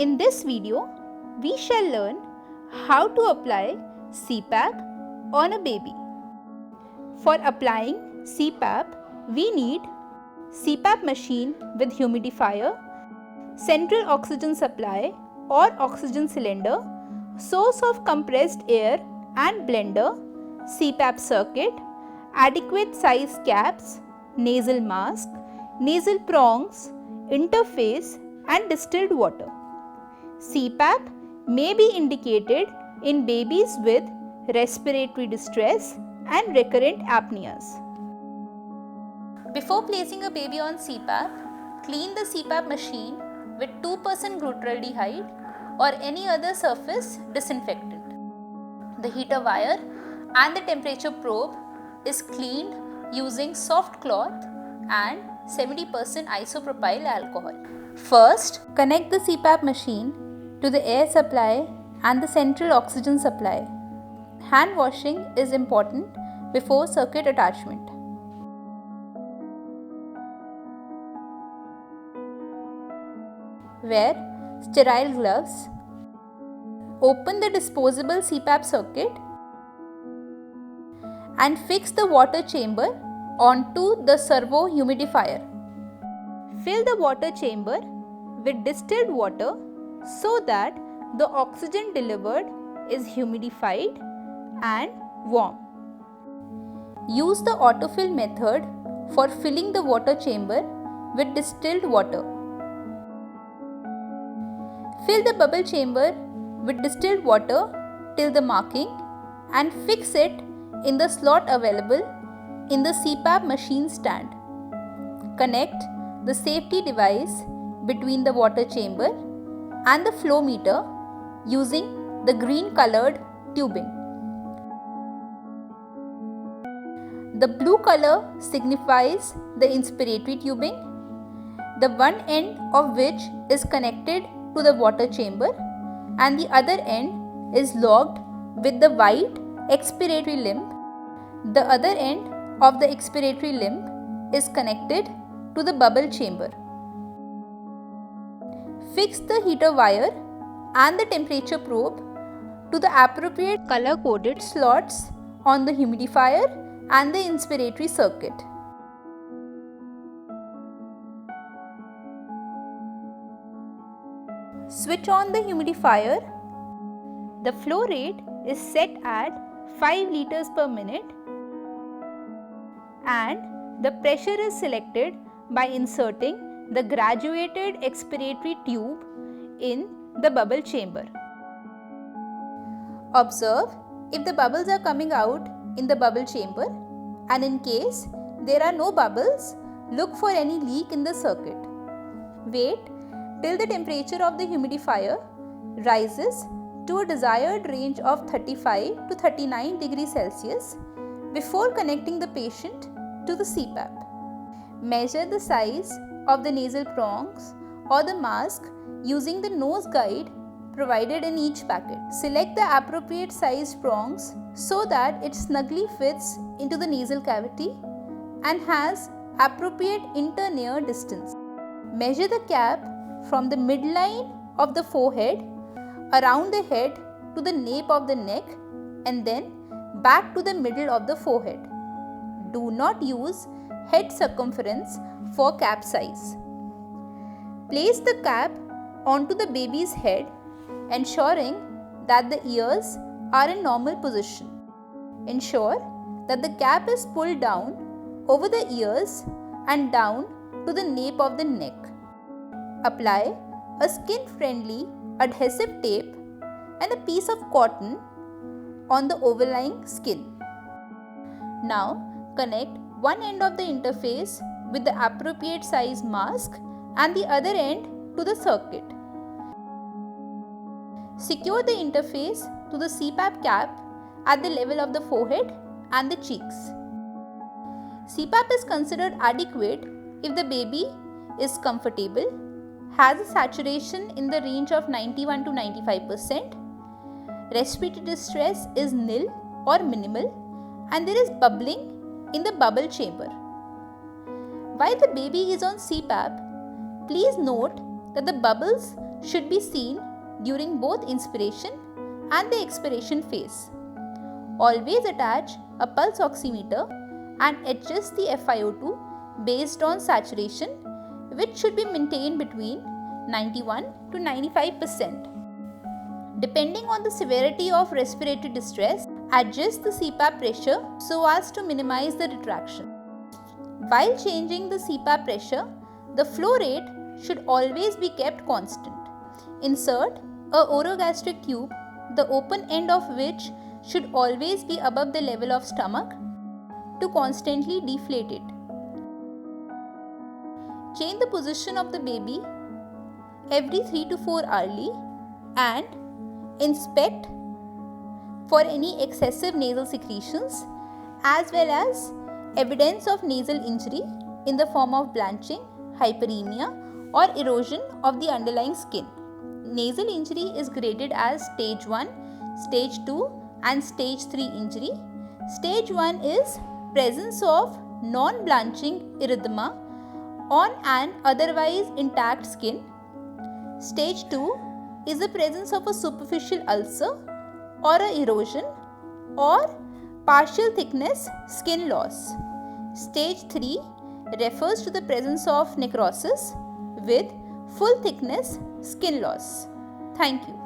In this video, we shall learn how to apply CPAP on a baby. For applying CPAP, we need CPAP machine with humidifier, central oxygen supply or oxygen cylinder, source of compressed air and blender, CPAP circuit, adequate size caps, nasal mask, nasal prongs, interface and distilled water. CPAP may be indicated in babies with respiratory distress and recurrent apneas. Before placing a baby on CPAP, clean the CPAP machine with 2% glutaraldehyde or any other surface disinfectant. The heater wire and the temperature probe is cleaned using soft cloth and 70% isopropyl alcohol. First, connect the CPAP machine to the air supply and the central oxygen supply. Hand washing is important before circuit attachment. Wear sterile gloves. Open the disposable CPAP circuit and fix the water chamber onto the servo humidifier. Fill the water chamber with distilled water so that the oxygen delivered is humidified and warm. Use the autofill method for filling the water chamber with distilled water. Fill the bubble chamber with distilled water till the marking and fix it in the slot available in the CPAP machine stand. Connect the safety device between the water chamber and the flow meter using the green colored tubing. The blue color signifies the inspiratory tubing, the one end of which is connected to the water chamber and the other end is locked with the white expiratory limb. The other end of the expiratory limb is connected to the bubble chamber. Fix the heater wire and the temperature probe to the appropriate color-coded slots on the humidifier and the inspiratory circuit. Switch on the humidifier. The flow rate is set at 5 liters per minute and the pressure is selected by inserting the graduated expiratory tube in the bubble chamber. Observe if the bubbles are coming out in the bubble chamber, and in case there are no bubbles, look for any leak in the circuit. Wait till the temperature of the humidifier rises to a desired range of 35 to 39 degrees Celsius before connecting the patient to the CPAP. Measure the size of the nasal prongs or the mask using the nose guide provided in each packet. Select the appropriate sized prongs so that it snugly fits into the nasal cavity and has appropriate inter-ear distance. Measure the cap from the midline of the forehead around the head to the nape of the neck and then back to the middle of the forehead. Do not use head circumference for cap size. Place the cap onto the baby's head, ensuring that the ears are in normal position. Ensure that the cap is pulled down over the ears and down to the nape of the neck. Apply a skin-friendly adhesive tape and a piece of cotton on the overlying skin. Now connect one end of the interface with the appropriate size mask and the other end to the circuit. Secure the interface to the CPAP cap at the level of the forehead and the cheeks. CPAP is considered adequate if the baby is comfortable, has a saturation in the range of 91 to 95%, respiratory distress is nil or minimal, and there is bubbling in the bubble chamber. While the baby is on CPAP, please note that the bubbles should be seen during both inspiration and the expiration phase. Always attach a pulse oximeter and adjust the FiO2 based on saturation, which should be maintained between 91 to 95%. Depending on the severity of respiratory distress, adjust the CPAP pressure so as to minimize the retraction. While changing the CPAP pressure, the flow rate should always be kept constant. Insert a orogastric tube, the open end of which should always be above the level of stomach, to constantly deflate it. Change the position of the baby every 3 to 4 hourly and inspect for any excessive nasal secretions as well as evidence of nasal injury in the form of blanching, hyperemia or erosion of the underlying skin. Nasal injury is graded as stage 1, stage 2 and stage 3 injury. Stage 1 is presence of non-blanching erythema on an otherwise intact skin. Stage 2 is the presence of a superficial ulcer or a erosion or partial thickness skin loss. Stage 3 refers to the presence of necrosis with full thickness skin loss. Thank you.